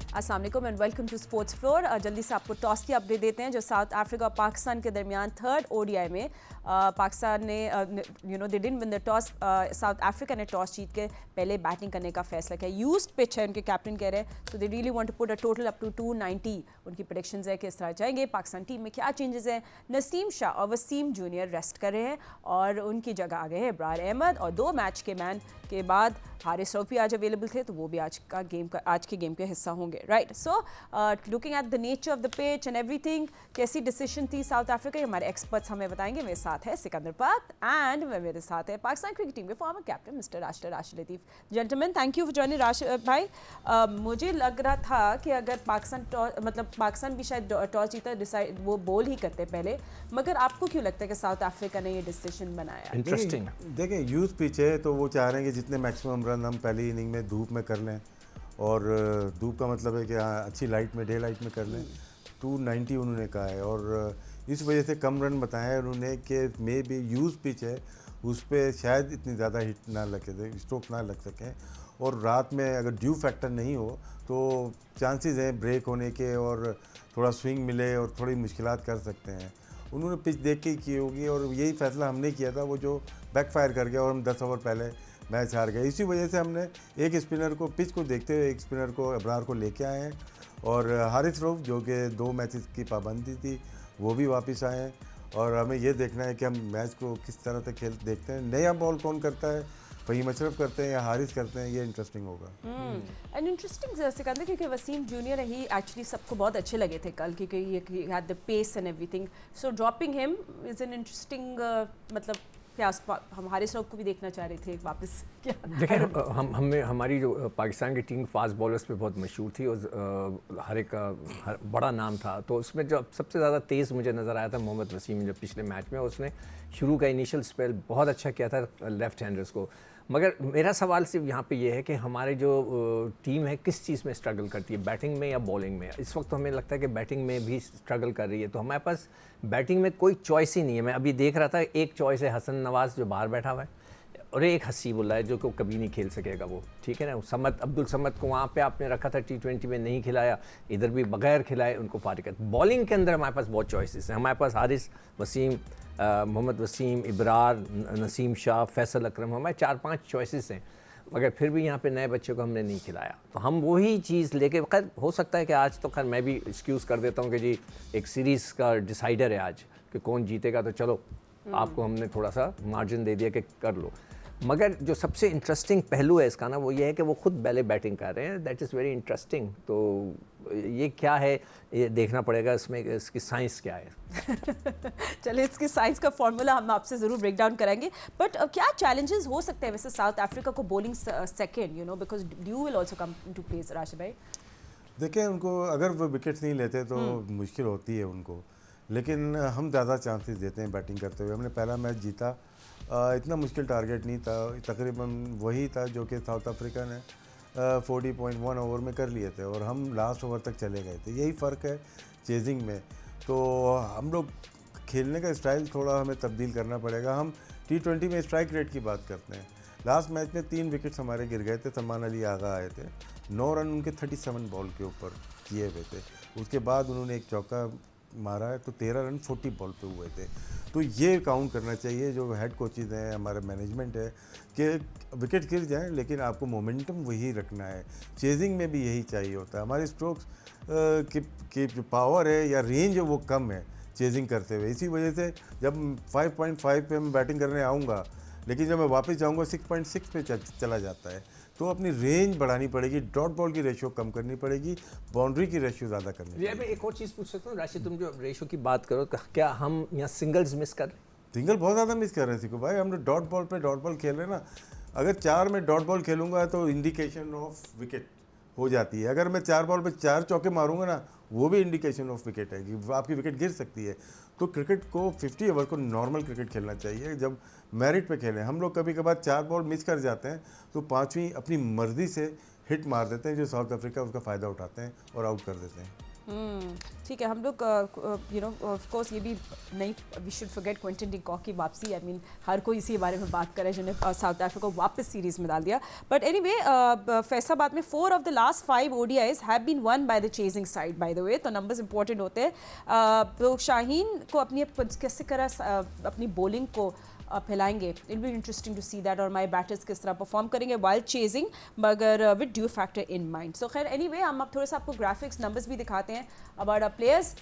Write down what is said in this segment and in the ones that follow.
अस्सलाम वालेकुम and welcome to sports floor. जल्दी से आपको टॉस की अपडेट देते हैं जो साउथ अफ्रीका और पाकिस्तान के दरमियान थर्ड ओडीआई में पाकिस्तान ने they didn't win the toss. South Africa ने टॉस जीत के पहले बैटिंग करने का फैसला किया। यूज्ड पिच है, उनके कैप्टन कह रहे हैं, तो they really want to put a total up to 290। उनकी प्रेडिक्शंस है कि इस तरह जाएंगे। पाकिस्तान टीम में क्या चेंजेस हैं? नसीम शाह और वसीम जूनियर रेस्ट कर रहे हैं और उनकी जगह आ गए हैं इब्रार अहमद, और 2 मैच के मैन के बाद हारिस रऊफ भी आज अवेलेबल थे, तो वो भी आज के गेम के हिस्सा होंगे। Right, so looking at the nature of the pitch and everything, कैसी डिसीजन थी साउथ अफ्रीका, हमारे एक्सपर्ट्स हमें बताएंगे। मेरे साथ है सिकंदर पाक एंड मेरे साथ है पाकिस्तान क्रिकेट टीम के former captain mister Rashid Latif. Gentleman, thank you for joining. Rashid भाई, मुझे लग रहा था कि अगर पाकिस्तान भी शायद टॉस जीता डिसाइड वो बॉल ही करते पहले, मगर आपको क्यों लगता है कि साउथ अफ्रीका ने ये डिसीजन बनाया? इंटरेस्टिंग। देखें, यूथ पिच है तो वो चाह रहे हैं कि जितने मैक्सिमम रन हम पहली इनिंग में धूप में कर लें, और धूप का मतलब है कि अच्छी लाइट में, डे लाइट में कर लें। 290 उन्होंने कहा है, और इस वजह से कम रन बताए हैं उन्होंने कि मे बी यूज पिच है, उस पर शायद इतनी ज़्यादा हिट ना लगे, स्ट्रोक ना लग सकें, और रात में अगर ड्यू फैक्टर नहीं हो तो चांसेस हैं ब्रेक होने के, और थोड़ा स्विंग मिले और थोड़ी मुश्किलात कर सकते हैं। उन्होंने पिच देख के की होगी, और यही फैसला हमने किया था, वो जो बैकफायर कर गया और हम 10 ओवर पहले मैच हार गए। इसी वजह से हमने एक स्पिनर को, पिच को देखते हुए एक स्पिनर को, अबरार को लेके आए हैं, और हारिस रऊफ जो कि 2 मैचेस की पाबंदी थी वो भी वापस आए हैं, और हमें ये देखना है कि हम मैच को किस तरह से खेल देखते हैं। नया बॉल कौन करता है, फहीम अशरफ करते हैं या हारिस करते हैं, ये इंटरेस्टिंग होगा। एंड इंटरेस्टिंग सिकंदर, क्योंकि वसीम जूनियर ही एक्चुअली सबको बहुत अच्छे लगे थे कल, क्योंकि he had the pace and everything, so dropping him is an interesting, मतलब क्या हम हारिस रऊफ को भी देखना चाह रहे थे वापस क्या? देखिए, हमें हमारी जो पाकिस्तान की टीम फास्ट बॉलर्स पे बहुत मशहूर थी, और हर एक का बड़ा नाम था, तो उसमें जो सबसे ज़्यादा तेज़ मुझे नज़र आया था मोहम्मद वसीम। जो पिछले मैच में उसने शुरू का इनिशियल स्पेल बहुत अच्छा किया था लेफ़्ट हैंडर्स को। मगर मेरा सवाल सिर्फ यहाँ पे ये है कि हमारी जो टीम है किस चीज़ में स्ट्रगल करती है, बैटिंग में या बॉलिंग में? इस वक्त तो हमें लगता है कि बैटिंग में भी स्ट्रगल कर रही है, तो हमारे पास बैटिंग में कोई चॉइस ही नहीं है। मैं अभी देख रहा था, एक चॉइस है हसन नवाज़ जो बाहर बैठा हुआ है, और एक हसीबुल्ला है जो को कभी नहीं खेल सकेगा वो, ठीक है ना। अब्दुल समद को वहाँ पे आपने रखा था, T20 में नहीं खिलाया, इधर भी बगैर खिलाए उनको फारिग कर। बॉलिंग के अंदर हमारे पास बहुत चॉइसेस हैं। हमारे पास हारिस, वसीम, मोहम्मद वसीम, इब्रार, नसीम शाह, फैसल अकरम, हमारे 4-5 चॉइसेस हैं, मगर फिर भी यहाँ पे नए बच्चों को हमने नहीं खिलाया। तो हम वही चीज़ लेके, खैर हो सकता है कि आज तो खैर मैं भी एक्सक्यूज़ कर देता हूँ कि जी एक सीरीज़ का डिसाइडर है आज कि कौन जीतेगा, तो चलो आपको हमने थोड़ा सा मार्जिन दे दिया कि कर लो। मगर जो सबसे इंटरेस्टिंग पहलू है इसका ना, वो ये है कि वो खुद पहले बैटिंग कर रहे हैं। That is very interesting. तो ये क्या है, ये देखना पड़ेगा, इसमें इसकी साइंस क्या है। चलिए, इसकी साइंस का फॉर्मूला हम आपसे ज़रूर ब्रेक डाउन करेंगे, बट क्या चैलेंजेस हो सकते हैं वैसे साउथ अफ्रीका को bowling second, because dew will also come to place? Rashid भाई, देखें, उनको अगर वो विकेट्स नहीं लेते तो मुश्किल होती है उनको, लेकिन हम ज़्यादा चांसेस देते हैं बैटिंग करते हुए। हमने पहला मैच जीता, इतना मुश्किल टारगेट नहीं था, तकरीबन वही था जो कि साउथ अफ्रीका ने 40.1 ओवर में कर लिए थे, और हम लास्ट ओवर तक चले गए थे। यही फ़र्क है चेजिंग में। तो हम लोग खेलने का स्टाइल थोड़ा हमें तब्दील करना पड़ेगा। हम T20 में स्ट्राइक रेट की बात करते हैं। लास्ट मैच में 3 विकेट्स हमारे गिर गए थे, सलमान अली आगा आए थे, 9 रन उनके 37 बॉल के ऊपर किए हुए थे। उसके बाद उन्होंने एक चौका मारा है, तो 13 रन 40 बॉल पे हुए थे। तो ये काउंट करना चाहिए जो हेड कोचेज़ हैं, हमारा मैनेजमेंट है, कि विकेट गिर जाएं लेकिन आपको मोमेंटम वही रखना है। चेजिंग में भी यही चाहिए होता है। हमारे स्ट्रोक्स की जो पावर है या रेंज है वो कम है चेजिंग करते हुए। इसी वजह से जब 5.5 पे मैं बैटिंग करने आऊँगा, लेकिन जब मैं वापस जाऊँगा 6.6 पे चला जाता है, तो अपनी रेंज बढ़ानी पड़ेगी, डॉट बॉल की रेशियो कम करनी पड़ेगी, बाउंड्री की रेशियो ज़्यादा करनी पड़ेगी। मैं एक और चीज़ पूछ सकता हूँ राशिद, तुम जो रेशियो की बात करो, क्या हम यहाँ सिंगल्स मिस कर रहे हैं? सिंगल बहुत ज़्यादा मिस कर रहे हैं सिको भाई। हम लोग डॉट बॉल पे डॉट बॉल खेल रहे हैं ना। अगर 4 में डॉट बॉल खेलूंगा तो इंडिकेशन ऑफ विकेट हो जाती है। अगर मैं 4 बॉल पे 4 चौके मारूंगा ना, वो भी इंडिकेशन ऑफ विकेट है कि आपकी विकेट गिर सकती है। तो क्रिकेट को 50 ओवर को नॉर्मल क्रिकेट खेलना चाहिए, जब मेरिट पे खेलें। हम लोग कभी कभार 4 बॉल मिस कर जाते हैं, तो 5वीं अपनी मर्जी से हिट मार देते हैं, जो साउथ अफ्रीका उसका फ़ायदा उठाते हैं और आउट कर देते हैं। ठीक है, हम लोग यू नो ऑफ कोर्स ये भी नहीं, we should forget Quinton de Kock की वापसी। आई मीन हर कोई इसी बारे में बात करे जिन्हें साउथ अफ्रीका को वापस सीरीज में डाल दिया। बट एनीवे फैसलाबाद में 4 of the last 5 ODIs have been won by the chasing side by the way, तो नंबर्स इंपॉर्टेंट होते हैं। तो शाहीन को अपनी किस तरह अपनी बॉलिंग को फैलाएंगे, it be interesting to see that, और माई बैटर्स किस तरह परफॉर्म करेंगे वाइल्ड चेजिंग, मगर with dew factor in mind. So खैर एनीवे हम अब थोड़ा सा आपको ग्राफिक्स नंबर्स भी दिखाते हैं अबाउट आवर प्लेयर्स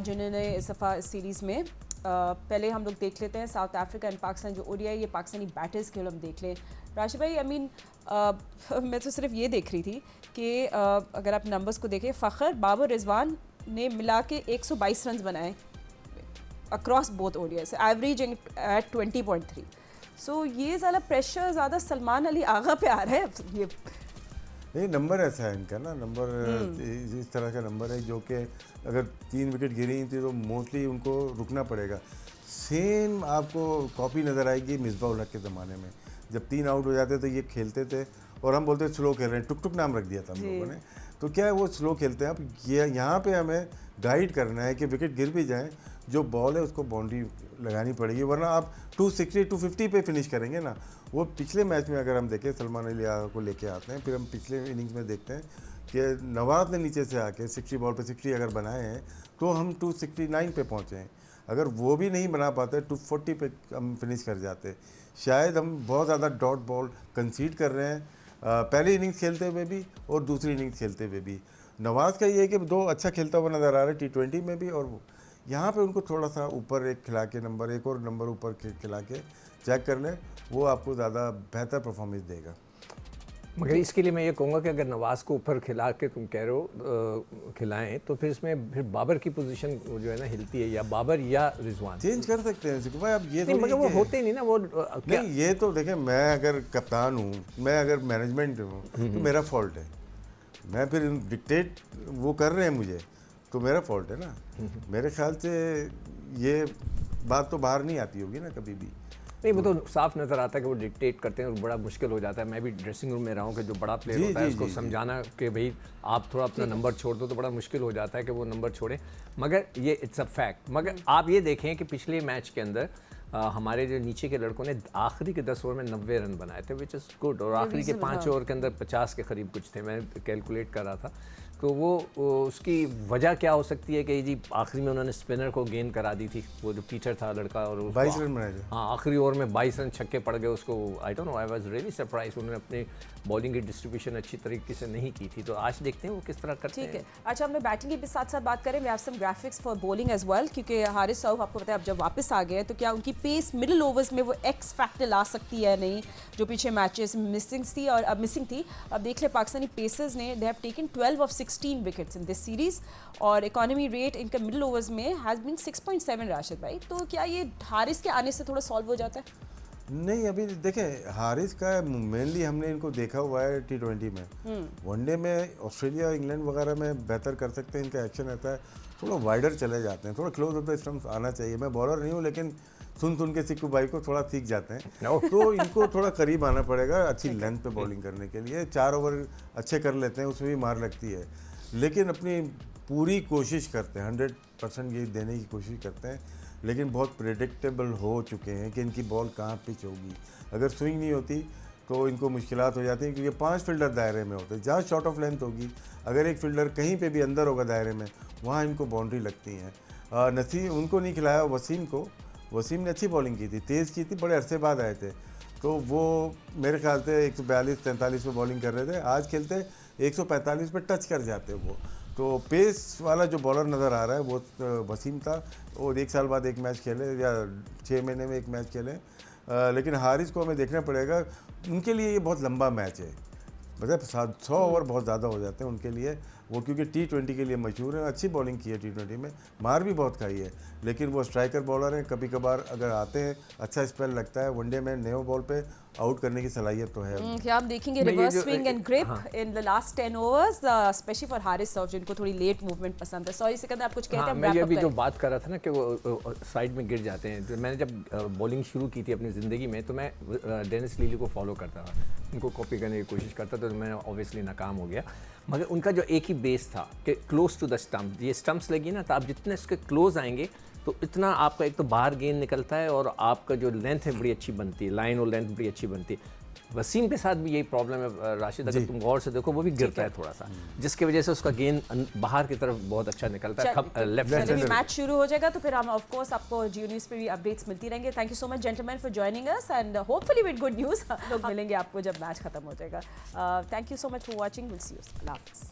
जिन्होंने इस दफ़ा सीरीज़ में पहले हम लोग देख लेते हैं साउथ अफ्रीका एंड पाकिस्तान जो ODI, ये पाकिस्तानी बैटर्स के हम देख लें। राशिद भाई, आई मीन मैं तो सिर्फ ये देख रही थी कि अगर आप नंबर्स को देखें, फ़खर, बाबर, रिजवान ने मिला के 122 रन बनाए across both ODIs, averaging at 20.3। So ये ज़्यादा प्रेशर ज़्यादा सलमान अली आगा पे आ रहा है। ये नंबर ऐसा है इनका ना, नंबर इस तरह का नंबर है जो कि अगर 3 विकेट गिरी थी तो मोस्टली उनको रुकना पड़ेगा। सेम आपको कॉपी नज़र आएगी मिसबा उल हक के ज़माने में, जब 3 आउट हो जाते तो ये खेलते थे और हम बोलते स्लो खेल रहे हैं, टुक टुक नाम रख दिया था हम लोगों ने। तो क्या है, वो स्लो खेलते हैं। अब ये यहाँ पे हमें गाइड करना है कि विकेट गिर भी जाएँ, जो बॉल है उसको बाउंड्री लगानी पड़ेगी, वरना आप 260 250 पे फिनिश करेंगे ना। वो पिछले मैच में अगर हम देखें, सलमान अली आगा को लेके आते हैं, फिर हम पिछले इनिंग्स में देखते हैं कि नवाज ने नीचे से आके 60 बॉल पे 60 अगर बनाए हैं तो हम 269 पे पहुँचे हैं। अगर वो भी नहीं बना पाते 240 पे हम फिनिश कर जाते। शायद हम बहुत ज़्यादा डॉट बॉल कंसीड कर रहे हैं पहली इनिंग्स खेलते हुए भी और दूसरी इनिंग्स खेलते हुए भी। नवाज़ का ये है कि 2 अच्छा खेलता हुआ नज़र आ रहा है T20 में भी, और यहाँ पे उनको थोड़ा सा ऊपर एक खिला के नंबर, एक और नंबर ऊपर खिला के चेक कर लें, वो आपको ज़्यादा बेहतर परफॉर्मेंस देगा। मगर इसके लिए मैं ये कहूँगा कि अगर नवाज़ को ऊपर खिला के तुम कह रहे हो खिलाएं, तो फिर इसमें फिर बाबर की पोजीशन जो है ना हिलती है, या बाबर या रिजवान चेंज कर सकते हैं भाई। अब ये नहीं, मगर वो होते नहीं ना वो नहीं, ये तो देखें, मैं अगर कप्तान हूँ, मैं अगर मैनेजमेंट हूँ तो मेरा फॉल्ट है। मैं फिर डिक्टेट वो कर रहे हैं मुझे, तो मेरा फॉल्ट है ना। मेरे ख्याल से ये बात तो बाहर नहीं आती होगी ना कभी भी। नहीं, वो तो साफ नज़र आता है कि वो डिक्टेट करते हैं और बड़ा मुश्किल हो जाता है। मैं भी ड्रेसिंग रूम में रहा हूँ कि जो बड़ा प्लेयर होता है उसको समझाना कि भाई आप थोड़ा अपना नंबर छोड़ दो, तो बड़ा मुश्किल हो जाता है कि वो नंबर छोड़े। मगर ये इट्स अ फैक्ट। मगर आप ये देखें कि पिछले मैच के अंदर हमारे जो नीचे के लड़कों ने आखिरी के 10 ओवर में 90 रन बनाए थे, विच इज़ गुड, और आखिरी के 5 ओवर के अंदर 50 के करीब कुछ थे, मैं कैलकुलेट कर रहा था। तो वो उसकी वजह क्या हो सकती है कि जी आखिरी में उन्होंने स्पिनर को गेन करा दी थी, वो जो पीटर था लड़का, और 22 रन बनाए थे। हाँ, आखिरी ओवर में 22 रन छक्के पड़ गए उसको। I don't know, I was really surprise. उन्होंने अपनी बॉलिंग की डिस्ट्रीब्यूशन अच्छी तरीके से नहीं की थी, तो आज देखते हैं वो किस तरह करते हैं। ठीक है, अच्छा हमने बैटिंग की भी साथ साथ बात करें, we have some graphics for bowling as well, क्योंकि हारिस साहब आपको पता है अब जब वापस आ गए तो क्या उनकी पेस मिडिल ओवर्स में वो एक्स फैक्टर ला सकती है नहीं, जो पीछे मैचेस मिसिंग थी और अब मिसिंग थी। अब देख ले पाकिस्तानी पेसर्स ने they have taken 12 of 16 wickets in this series, और इकोनॉमी रेट इनका मिडिल ओवर्स में हैज़ बीन 6.7। राशिद भाई, तो क्या ये हारिस के आने से थोड़ा सॉल्व हो जाता है? नहीं, अभी देखें, हारिस का मेनली हमने इनको देखा हुआ है T20 में। वनडे में ऑस्ट्रेलिया इंग्लैंड वगैरह में बेहतर कर सकते हैं, इनका एक्शन रहता है, थोड़ा वाइडर चले जाते हैं, थोड़ा क्लोज अप द स्टंप्स आना चाहिए। मैं बॉलर नहीं हूँ, लेकिन सुन के सिक्कू भाई को थोड़ा सीख जाते हैं। तो इनको थोड़ा करीब आना पड़ेगा अच्छी लेंथ पे बॉलिंग करने के लिए। 4 ओवर अच्छे कर लेते हैं, उसमें भी मार लगती है, लेकिन अपनी पूरी कोशिश करते हैं, 100% ये देने की कोशिश करते हैं, लेकिन बहुत प्रेडिक्टेबल हो चुके हैं कि इनकी बॉल कहाँ पिच होगी। अगर स्विंग नहीं होती तो इनको मुश्किलात हो जाती हैं, क्योंकि 5 फील्डर दायरे में होते हैं। जहाँ शॉर्ट ऑफ लेंथ होगी, अगर एक फील्डर कहीं पे भी अंदर होगा दायरे में, वहाँ इनको बाउंड्री लगती हैं। नसीम उनको नहीं खिलाया, वसीम को, वसीम ने अच्छी बॉलिंग की थी, तेज़ की थी, बड़े अरसे बाद आए थे, तो वो मेरे ख्याल से 142-43 पे बॉलिंग कर रहे थे। आज खेलते 145 पे टच कर जाते वो। तो पेस वाला जो बॉलर नज़र आ रहा है वो वसीम था, और 1 साल बाद एक मैच खेले या 6 महीने में एक मैच खेले। लेकिन हारिस को हमें देखना पड़ेगा, उनके लिए ये बहुत लंबा मैच है, मतलब 100 ओवर बहुत ज़्यादा हो जाते हैं उनके लिए। वो क्योंकि T20 के लिए मशहूर है, अच्छी बॉलिंग की है T20 में, मार भी बहुत खाई है, लेकिन वो स्ट्राइकर बॉलर हैं। कभी कभार अगर आते हैं अच्छा स्पेल लगता है, वनडे में न्यू बॉल पे आउट करने की सलाहियत तो है। क्या आप देखेंगे reverse swing and grip in the last 10 overs, specially for Haris साहब जिनको थोड़ी लेट मूवमेंट पसंद है। सॉरी सिकंदर, आप कुछ कहते हैं? मैं ये अभी जो बात कर रहा था ना कि वो साइड में गिर जाते हैं, तो मैंने जब बॉलिंग शुरू की थी अपनी ज़िंदगी में, तो मैं डेनिस लीली को फॉलो करता था। उनको कॉपी करने की कोशिश करता तो मैं ऑब्वियसली नाकाम हो गया। मगर उनका जो एक ही बेस था कि क्लोज टू द स्टम्प, ये स्टम्प्स लगी ना तो आप जितने इसके क्लोज आएंगे तो इतना आपका एक तो बाहर गेंद निकलता है और आपका जो लेंथ है बड़ी अच्छी बनती है, लाइन और लेंथ बड़ी अच्छी बनती है। वसीम के साथ भी यही प्रॉब्लम है राशिद, अगर तुम गौर से देखो वो भी गिरता है थोड़ा सा, जिसकी वजह से उसका गेंद बाहर की तरफ बहुत अच्छा निकलता है लेफ्ट चलिए मैच शुरू हो जाएगा तो फिर हम ऑफ कोर्स आपको जियो न्यूज़ पे भी अपडेट्स मिलती रहेंगे। Thank you so much gentleman for joining us and hopefully with good news लोग मिलेंगे आपको जब मैच खत्म हो जाएगा। Thank you so much for watching, will see you, अल्लाह हाफिज़।